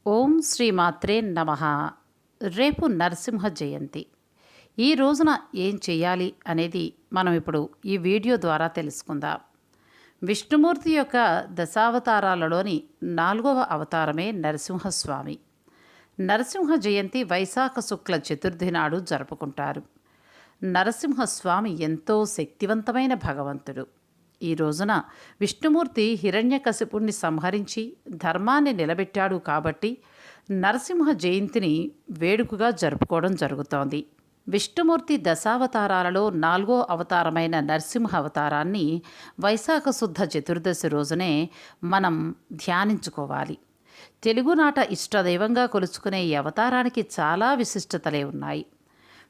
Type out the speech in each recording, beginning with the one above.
ఓం శ్రీ మాత్రే నమః. రేపు నరసింహ జయంతి. ఈ రోజున ఏం చేయాలి అనేది మనం ఇప్పుడు ఈ వీడియో ద్వారా తెలుసుకుందాం. విష్ణుమూర్తి యొక్క దశావతారాలలోని 4వ అవతారమే నరసింహస్వామి. నరసింహ జయంతి వైశాఖ శుక్ల చతుర్థి నాడు జరుపుకుంటారు. నరసింహస్వామి ఎంతో శక్తివంతమైన భగవంతుడు. ఈ రోజున విష్ణుమూర్తి హిరణ్యకశిపుణ్ణి సంహరించి ధర్మాన్ని నిలబెట్టాడు కాబట్టి నరసింహ జయంతిని వేడుకగా జరుపుకోవడం జరుగుతోంది. విష్ణుమూర్తి దశావతారాలలో 4వ అవతారమైన నరసింహ అవతారాన్ని వైశాఖ శుద్ధ చతుర్దశి రోజునే మనం ధ్యానించుకోవాలి. తెలుగునాట ఇష్టదైవంగా కొలుచుకునే ఈ అవతారానికి చాలా విశిష్టతలే ఉన్నాయి.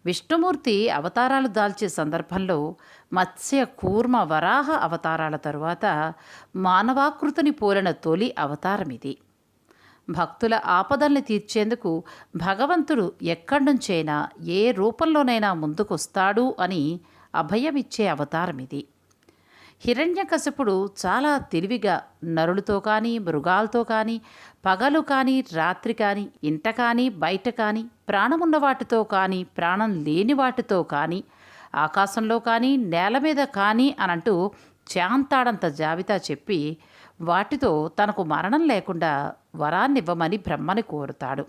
విష్ణుమూర్తి అవతారాలు దాల్చే సందర్భంలో మత్స్య కూర్మ వరాహ అవతారాల తరువాత మానవాకృతిని పోలిన తొలి అవతారం ఇది. భక్తుల ఆపదల్ని తీర్చేందుకు భగవంతుడు ఎక్కడి నుంచైనా ఏ రూపంలోనైనా ముందుకొస్తాడు అని అభయమిచ్చే అవతారం ఇది. హిరణ్యకశిపుడు చాలా తెలివిగా నరులతో కానీ మృగాలతో కానీ పగలు కానీ రాత్రి కానీ ఇంట కానీ బయట కానీ ప్రాణమున్న వాటితో కానీ ప్రాణం లేని వాటితో కానీ ఆకాశంలో కానీ నేల మీద కానీ అనంటూ చాంతాడంత జాబితా చెప్పి వాటితో తనకు మరణం లేకుండా వరాన్నివ్వమని బ్రహ్మని కోరుతాడు.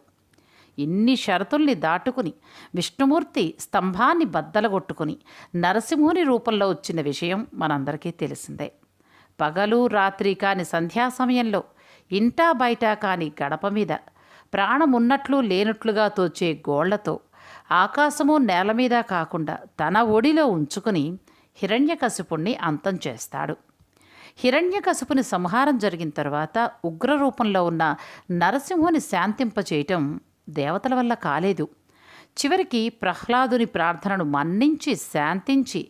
ఇన్ని షరతుల్ని దాటుకుని విష్ణుమూర్తి స్తంభాన్ని బద్దలగొట్టుకుని నరసింహుని రూపంలో వచ్చిన విషయం మనందరికీ తెలిసిందే. పగలు రాత్రి కాని సంధ్యా సమయంలో ఇంటా బయట కాని గడప మీద ప్రాణమున్నట్లు లేనట్లుగా తోచే గోళ్లతో ఆకాశము నేల మీద కాకుండా తన ఒడిలో ఉంచుకుని హిరణ్యకశిపుణ్ణి అంతం చేస్తాడు. హిరణ్యకశిపుని సంహారం జరిగిన తర్వాత ఉగ్రరూపంలో ఉన్న నరసింహుని శాంతింపచేయటం దేవతల వల్ల కాలేదు. చివరికి ప్రహ్లాదుని ప్రార్థనను మన్నించి శాంతించి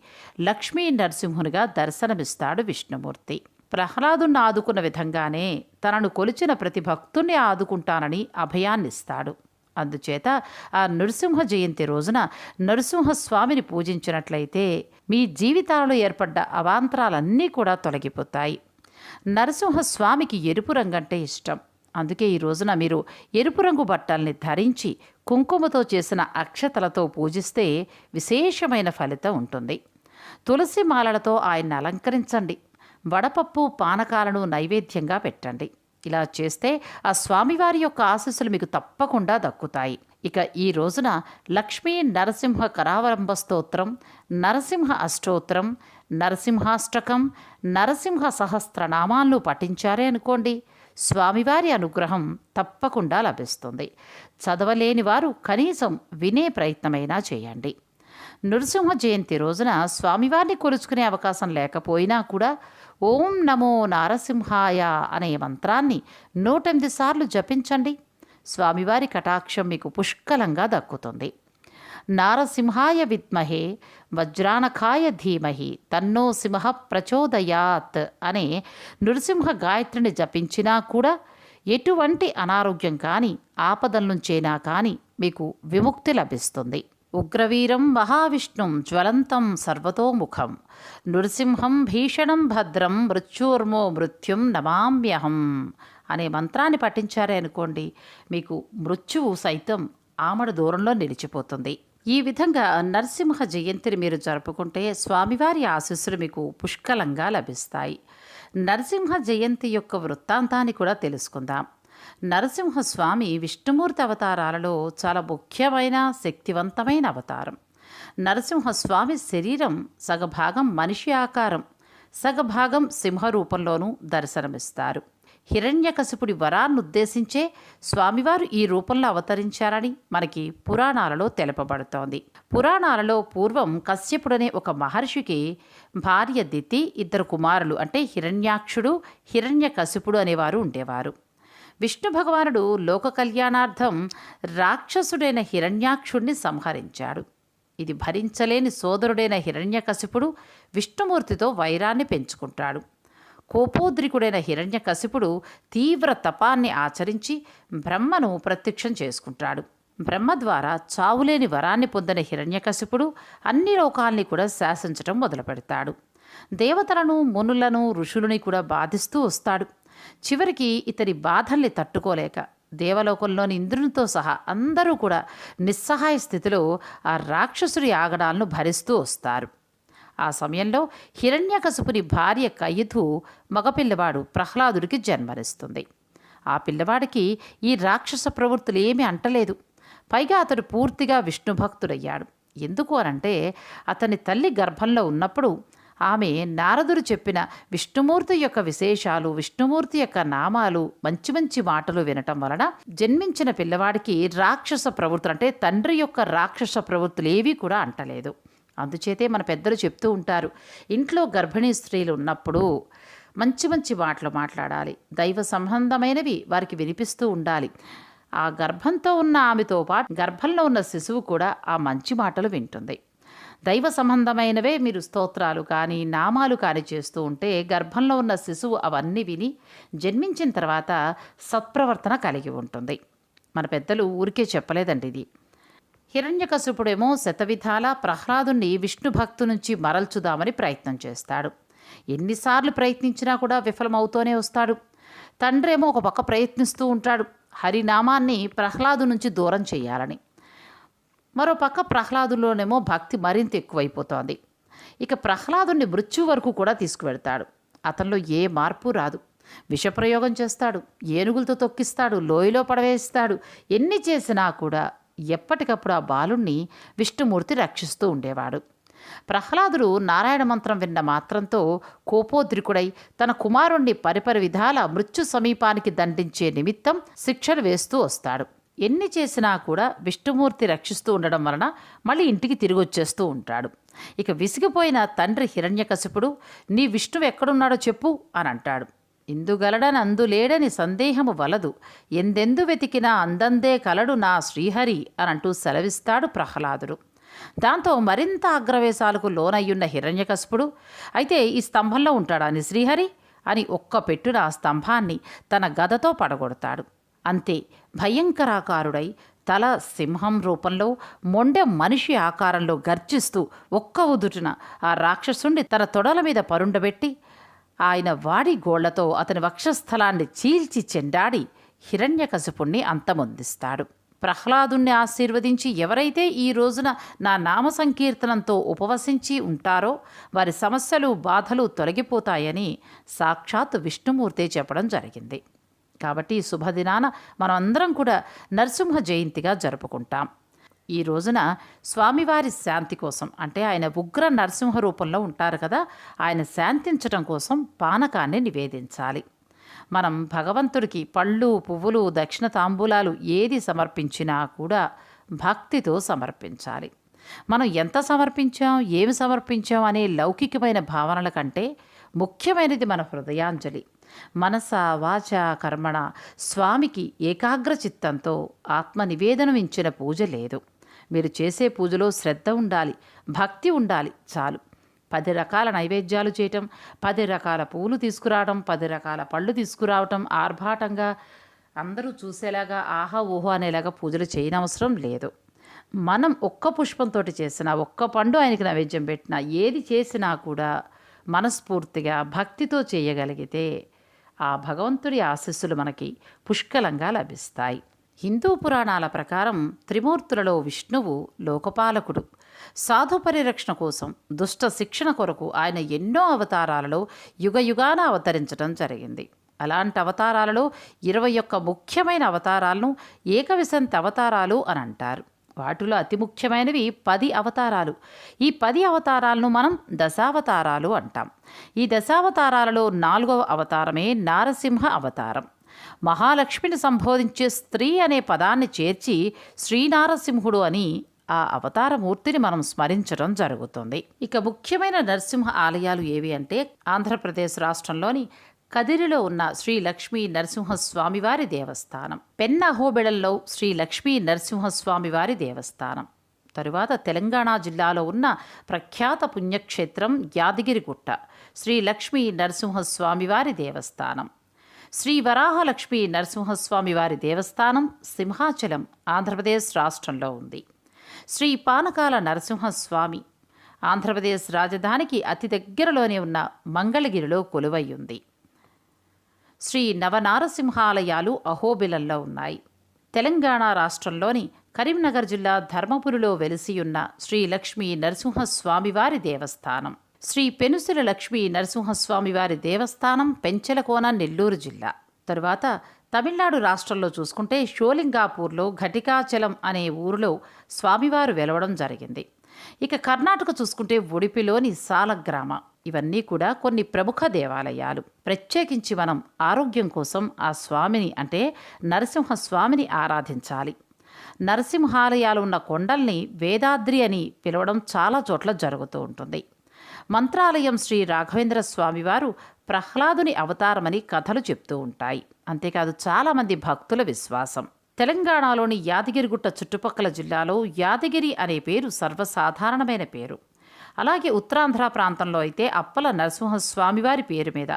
లక్ష్మీ నరసింహునిగా దర్శనమిస్తాడు విష్ణుమూర్తి. ప్రహ్లాదుని ఆదుకున్న విధంగానే తనను కొలిచిన ప్రతి భక్తుణ్ణి ఆదుకుంటానని అభయాన్నిస్తాడు. అందుచేత ఆ నరసింహ జయంతి రోజున నరసింహస్వామిని పూజించినట్లయితే మీ జీవితాలలో ఏర్పడ్డ అవాంతరాలన్నీ కూడా తొలగిపోతాయి. నరసింహస్వామికి ఎరుపు రంగంటే ఇష్టం. అందుకే ఈ రోజున మీరు ఎరుపు రంగు బట్టల్ని ధరించి కుంకుమతో చేసిన అక్షతలతో పూజిస్తే విశేషమైన ఫలితం ఉంటుంది. తులసి మాలలతో ఆయన్ని అలంకరించండి. వడపప్పు పానకాలను నైవేద్యంగా పెట్టండి. ఇలా చేస్తే ఆ స్వామివారి యొక్క ఆశీస్సులు మీకు తప్పకుండా దక్కుతాయి. ఇక ఈ రోజున లక్ష్మీ నరసింహ కరావలంబ స్తోత్రం, నరసింహ అష్టోత్తరం, నరసింహాష్టకం, నరసింహ సహస్రనామాలను పఠించారే అనుకోండి, స్వామివారి అనుగ్రహం తప్పకుండా లభిస్తుంది. చదవలేని వారు కనీసం వినే ప్రయత్నమైనా చేయండి. నృసింహ జయంతి రోజున స్వామివారిని కొలుచుకునే అవకాశం లేకపోయినా కూడా ఓం నమో నారసింహాయ అనే మంత్రాన్ని 108 సార్లు జపించండి. స్వామివారి కటాక్షం మీకు పుష్కలంగా దక్కుతుంది. నారసింహాయ విద్మహే వజ్రానఖాయ ధీమహి తన్నో సింహ ప్రచోదయాత్ అనే నృసింహ గాయత్రిని జపించినా కూడా ఎటువంటి అనారోగ్యం కానీ ఆపదల నుంచైనా కానీ మీకు విముక్తి లభిస్తుంది. ఉగ్రవీరం మహావిష్ణుం జ్వలంతం సర్వతోముఖం నృసింహం భీషణం భద్రం మృత్యోర్మో మృత్యుం నమామ్యహం అనే మంత్రాన్ని పఠించారే అనుకోండి, మీకు మృత్యువు సైతం ఆమడ దూరంలో నిలిచిపోతుంది. ఈ విధంగా నరసింహ జయంతిని మీరు జరుపుకుంటే స్వామివారి ఆశీస్సులు మీకు పుష్కలంగా లభిస్తాయి. నరసింహ జయంతి యొక్క వృత్తాంతాన్ని కూడా తెలుసుకుందాం. నరసింహస్వామి విష్ణుమూర్తి అవతారాలలో చాలా ముఖ్యమైన శక్తివంతమైన అవతారం. నరసింహస్వామి శరీరం సగభాగం మనిషి ఆకారం, సగభాగం సింహరూపంలోనూ దర్శనమిస్తారు. హిరణ్యకశిపుడి వరాన్నుద్దేశించే స్వామివారు ఈ రూపంలో అవతరించారని మనకి పురాణాలలో తెలుపబడుతోంది. పురాణాలలో పూర్వం కశ్యపుడనే ఒక మహర్షికి భార్య దితి, 2 కుమారులు అంటే హిరణ్యాక్షుడు, హిరణ్యకశిపుడు అనేవారు ఉండేవారు. విష్ణు భగవానుడు లోక కళ్యాణార్థం రాక్షసుడైన హిరణ్యాక్షుడిని సంహరించాడు. ఇది భరించలేని సోదరుడైన హిరణ్యకశిపుడు విష్ణుమూర్తితో వైరాన్ని పెంచుకుంటాడు. కోపోద్రికుడైన హిరణ్యకశిపుడు తీవ్ర తపాన్ని ఆచరించి బ్రహ్మను ప్రత్యక్షం చేసుకుంటాడు. బ్రహ్మ ద్వారా చావులేని వరాన్ని పొందిన హిరణ్యకశిపుడు అన్ని లోకాల్ని కూడా శాసించటం మొదలుపెడతాడు. దేవతలను, మునులను, ఋషులని కూడా బాధిస్తూ వస్తాడు. చివరికి ఇతని బాధల్ని తట్టుకోలేక దేవలోకంలోని ఇంద్రునితో సహా అందరూ కూడా నిస్సహాయ స్థితిలో ఆ రాక్షసుడి ఆగడాలను భరిస్తూ వస్తారు. ఆ సమయంలో హిరణ్యకశిపుని భార్య కయితు మగపిల్లవాడు ప్రహ్లాదుడికి జన్మనిస్తుంది. ఆ పిల్లవాడికి ఈ రాక్షస ప్రవృత్తులు ఏమీ అంటలేదు. పైగా అతడు పూర్తిగా విష్ణు భక్తుడయ్యాడు. ఎందుకు అనంటే అతని తల్లి గర్భంలో ఉన్నప్పుడు ఆమె నారదుడు చెప్పిన విష్ణుమూర్తి యొక్క విశేషాలు, విష్ణుమూర్తి యొక్క నామాలు, మంచి మంచి మాటలు వినటం వలన జన్మించిన పిల్లవాడికి రాక్షస ప్రవృత్తులు అంటే తండ్రి యొక్క రాక్షస ప్రవృత్తులు ఏవీ కూడా అంటలేదు. అందుచేతే మన పెద్దలు చెప్తూ ఉంటారు, ఇంట్లో గర్భిణీ స్త్రీలు ఉన్నప్పుడు మంచి మంచి మాటలు మాట్లాడాలి, దైవ సంబంధమైనవి వారికి వినిపిస్తూ ఉండాలి. ఆ గర్భంతో ఉన్న ఆమెతో పాటు గర్భంలో ఉన్న శిశువు కూడా ఆ మంచి మాటలు వింటుంది. దైవ సంబంధమైనవే మీరు స్తోత్రాలు కానీ నామాలు కానీ చేస్తూ ఉంటే గర్భంలో ఉన్న శిశువు అవన్నీ విని జన్మించిన తర్వాత సత్ప్రవర్తన కలిగి ఉంటుంది. మన పెద్దలు ఊరికే చెప్పలేదండి ఇది. హిరణ్యకశిపుడేమో శతవిధాల ప్రహ్లాదుని విష్ణు భక్తు నుంచి మరల్చుదామని ప్రయత్నం చేస్తాడు. ఎన్నిసార్లు ప్రయత్నించినా కూడా విఫలమవుతూనే వస్తాడు. తండ్రేమో ఒక పక్క ప్రయత్నిస్తూ ఉంటాడు హరినామాన్ని ప్రహ్లాదు నుంచి దూరం చేయాలని. మరో పక్క ప్రహ్లాదులోనేమో భక్తి మరింత ఎక్కువైపోతోంది. ఇక ప్రహ్లాదుని మృత్యు వరకు కూడా తీసుకువెళ్తాడు. అతనిలో ఏ మార్పు రాదు. విషప్రయోగం చేస్తాడు, ఏనుగులతో తొక్కిస్తాడు, లోయలో పడవేస్తాడు. ఎన్ని చేసినా కూడా ఎప్పటికప్పుడు ఆ బాలుణ్ణి విష్ణుమూర్తి రక్షిస్తూ ఉండేవాడు. ప్రహ్లాదుడు నారాయణ మంత్రం విన్న మాత్రంతో కోపోద్రికుడై తన కుమారుణ్ణి పరిపరి విధాల మృత్యు సమీపానికి దండించే నిమిత్తం శిక్షలు వేస్తూ వస్తాడు. ఎన్ని చేసినా కూడా విష్ణుమూర్తి రక్షిస్తూ ఉండడం వలన మళ్ళీ ఇంటికి తిరిగి వచ్చేస్తూ ఉంటాడు. ఇక విసిగిపోయిన తండ్రి హిరణ్యకశిపుడు, నీ విష్ణువు ఎక్కడున్నాడో చెప్పు అని అంటాడు. ఇందుగలడని అందులేడని సందేహము వలదు, ఎందెందు వెతికినా అందందే కలడు నా శ్రీహరి అని అంటూ సెలవిస్తాడు ప్రహ్లాదుడు. దాంతో మరింత అగ్రవేశాలకు లోనయ్యున్న హిరణ్యకశిపుడు, అయితే ఈ స్తంభంలో ఉంటాడా నీ శ్రీహరి అని ఒక్క పెట్టున ఆ స్తంభాన్ని తన గదతో పడగొడతాడు. అంతే, భయంకరాకారుడై తల సింహం రూపంలో, మొండె మనిషి ఆకారంలో గర్జిస్తూ ఒక్క ఉదుటిన ఆ రాక్షసుణ్ణి తన తొడల మీద పరుండబెట్టి ఆయన వాడి గోళ్లతో అతని వక్షస్థలాన్ని చీల్చి చెండాడి హిరణ్యకశిపుణ్ణి అంతమొందిస్తాడు. ప్రహ్లాదుణ్ణి ఆశీర్వదించి ఎవరైతే ఈ రోజున నా నామ సంకీర్తనంతో ఉపవసించి ఉంటారో వారి సమస్యలు బాధలు తొలగిపోతాయని సాక్షాత్ విష్ణుమూర్తే చెప్పడం జరిగింది. కాబట్టి ఈ శుభదినాన మనం అందరం కూడా నరసింహ జయంతిగా జరుపుకుంటాం. ఈ రోజున స్వామివారి శాంతి కోసం, అంటే ఆయన ఉగ్ర నరసింహ రూపంలో ఉంటారు కదా, ఆయన శాంతించటం కోసం పానకాన్ని నివేదించాలి. మనం భగవంతుడికి పళ్ళు, పువ్వులు, దక్షిణ తాంబూలాలు ఏది సమర్పించినా కూడా భక్తితో సమర్పించాలి. మనం ఎంత సమర్పించాం, ఏమి సమర్పించాం అనే లౌకికమైన భావనల కంటే ముఖ్యమైనది మన హృదయాంజలి. మనస వాచ కర్మణ స్వామికి ఏకాగ్ర చిత్తంతో ఆత్మ నివేదనం ఇచ్చిన పూజ లేదు. మీరు చేసే పూజలో శ్రద్ధ ఉండాలి, భక్తి ఉండాలి, చాలు. 10 రకాల నైవేద్యాలు చేయటం, 10 రకాల పూలు తీసుకురావటం, 10 రకాల పళ్ళు తీసుకురావటం, ఆర్భాటంగా అందరూ చూసేలాగా ఆహా ఊహో అనేలాగా పూజలు చేయనవసరం లేదు. మనం ఒక్క పుష్పంతో చేసినా, ఒక్క పండు ఆయనకి నైవేద్యం పెట్టినా, ఏది చేసినా కూడా మనస్ఫూర్తిగా భక్తితో చేయగలిగితే ఆ భగవంతుడి ఆశీస్సులు మనకి పుష్కలంగా లభిస్తాయి. హిందూ పురాణాల ప్రకారం త్రిమూర్తులలో విష్ణువు లోకపాలకుడు. సాధు పరిరక్షణ కోసం, దుష్ట శిక్షణ కొరకు ఆయన ఎన్నో అవతారాలలో యుగయుగాన అవతరించడం జరిగింది. అలాంటి అవతారాలలో 21 ముఖ్యమైన అవతారాలను ఏకవిశంతి అవతారాలు అని అంటారు. వాటిలో అతి ముఖ్యమైనవి 10 అవతారాలు. ఈ 10 అవతారాలను మనం దశావతారాలు అంటాం. ఈ దశావతారాలలో 4వ అవతారమే నారసింహ అవతారం. మహాలక్ష్మిని సంబోధించే స్త్రీ అనే పదాన్ని చేర్చి శ్రీనారసింహుడు అని ఆ అవతారమూర్తిని మనం స్మరించడం జరుగుతుంది. ఇక ముఖ్యమైన నరసింహ ఆలయాలు ఏవి అంటే, ఆంధ్రప్రదేశ్ రాష్ట్రంలోని కదిరిలో ఉన్న శ్రీ లక్ష్మీ నరసింహస్వామివారి దేవస్థానం, పెన్నహోబెళల్లో శ్రీ లక్ష్మీ నరసింహస్వామివారి దేవస్థానం, తరువాత తెలంగాణ జిల్లాలో ఉన్న ప్రఖ్యాత పుణ్యక్షేత్రం యాదగిరిగుట్ట శ్రీ లక్ష్మీ నరసింహస్వామివారి దేవస్థానం, శ్రీ వరాహలక్ష్మీ నరసింహస్వామివారి దేవస్థానం సింహాచలం ఆంధ్రప్రదేశ్ రాష్ట్రంలో ఉంది. శ్రీ పానకాల నరసింహస్వామి ఆంధ్రప్రదేశ్ రాజధానికి అతి దగ్గరలోనే ఉన్న మంగళగిరిలో కొలువై ఉంది. శ్రీ నవనారసింహాలయాలు అహోబిలంలో ఉన్నాయి. తెలంగాణ రాష్ట్రంలోని కరీంనగర్ జిల్లా ధర్మపురిలో వెలిసియున్న శ్రీ లక్ష్మీ నరసింహస్వామివారి దేవస్థానం. శ్రీ పెనుసుల లక్ష్మీ నరసింహస్వామివారి దేవస్థానం పెంచలకోన, నెల్లూరు జిల్లా. తరువాత తమిళనాడు రాష్ట్రంలో చూసుకుంటే షోలింగాపూర్లో ఘటికాచలం అనే ఊరిలో స్వామివారు వెలవడం జరిగింది. ఇక కర్ణాటక చూసుకుంటే ఉడిపిలోని సాలగ్రామ. ఇవన్నీ కూడా కొన్ని ప్రముఖ దేవాలయాలు. ప్రత్యేకించి మనం ఆరోగ్యం కోసం ఆ స్వామిని అంటే నరసింహస్వామిని ఆరాధించాలి. నరసింహాలయాలు ఉన్న కొండల్ని వేదాద్రి అని పిలవడం చాలా చోట్ల జరుగుతూ ఉంటుంది. మంత్రాలయం శ్రీ రాఘవేంద్ర స్వామివారు ప్రహ్లాదుని అవతారమని కథలు చెప్తూ ఉంటాయి. అంతేకాదు చాలామంది భక్తుల విశ్వాసం. తెలంగాణలోని యాదగిరిగుట్ట చుట్టుపక్కల జిల్లాలో యాదగిరి అనే పేరు సర్వసాధారణమైన పేరు. అలాగే ఉత్తరాంధ్ర ప్రాంతంలో అయితే అప్పల నరసింహస్వామివారి పేరు మీద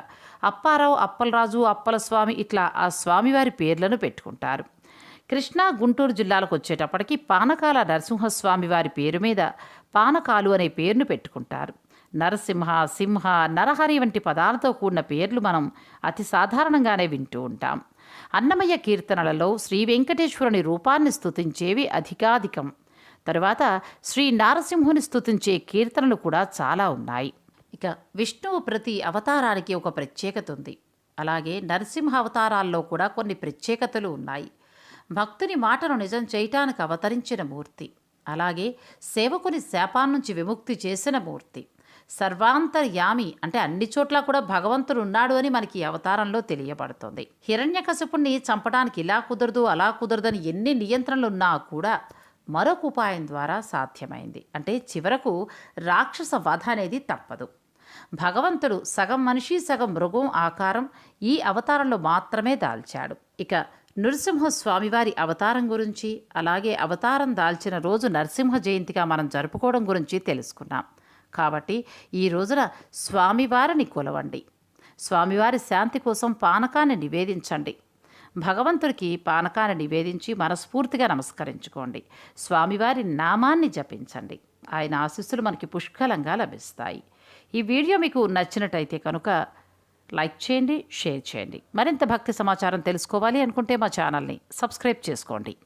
అప్పారావు, అప్పలరాజు, అప్పలస్వామి ఇట్లా ఆ స్వామివారి పేర్లను పెట్టుకుంటారు. కృష్ణా, గుంటూరు జిల్లాలకు వచ్చేటప్పటికి పానకాల నరసింహస్వామి వారి పేరు మీద పానకాలు అనే పేరును పెట్టుకుంటారు. నరసింహ, సింహ, నరహరి వంటి పదాలతో కూడిన పేర్లు మనం అతి సాధారణంగానే వింటూ ఉంటాం. అన్నమయ్య కీర్తనలలో శ్రీ వెంకటేశ్వరుని రూపాన్ని స్తుతించేవి అధికాధికం. తరువాత శ్రీ నారసింహుని స్తుతించే కీర్తనలు కూడా చాలా ఉన్నాయి. ఇక విష్ణువు ప్రతి అవతారానికి ఒక ప్రత్యేకత ఉంది. అలాగే నరసింహ అవతారాల్లో కూడా కొన్ని ప్రత్యేకతలు ఉన్నాయి. భక్తుని మాటను నిజం చేయటానికి అవతరించిన మూర్తి. అలాగే సేవకుని శాపాన్నించి విముక్తి చేసిన మూర్తి. సర్వాంతర్యామి అంటే అన్ని చోట్ల కూడా భగవంతుడు ఉన్నాడు అని మనకి అవతారంలో తెలియబడుతుంది. హిరణ్యకశిపుణ్ణి చంపడానికి ఇలా కుదరదు, అలా కుదరదని ఎన్ని నియంత్రణలున్నా కూడా మరొక ఉపాయం ద్వారా సాధ్యమైంది. అంటే చివరకు రాక్షస వధ అనేది తప్పదు. భగవంతుడు సగం మనిషి సగం మృగం ఆకారం ఈ అవతారంలో మాత్రమే దాల్చాడు. ఇక నృసింహస్వామివారి అవతారం గురించి, అలాగే అవతారం దాల్చిన రోజు నరసింహ జయంతిగా మనం జరుపుకోవడం గురించి తెలుసుకున్నాం. కాబట్టి ఈ రోజున స్వామివారిని కొలవండి. స్వామివారి శాంతి కోసం పానకాన్ని నివేదించండి. భగవంతుడికి పానకాన్ని నివేదించి మనస్ఫూర్తిగా నమస్కరించుకోండి. స్వామివారి నామాన్ని జపించండి. ఆయన ఆశీస్సులు మనకి పుష్కలంగా లభిస్తాయి. ఈ వీడియో మీకు నచ్చినట్టయితే కనుక లైక్ చేయండి, షేర్ చేయండి. మరింత భక్తి సమాచారం తెలుసుకోవాలి అనుకుంటే మా ఛానల్ని సబ్స్క్రైబ్ చేసుకోండి.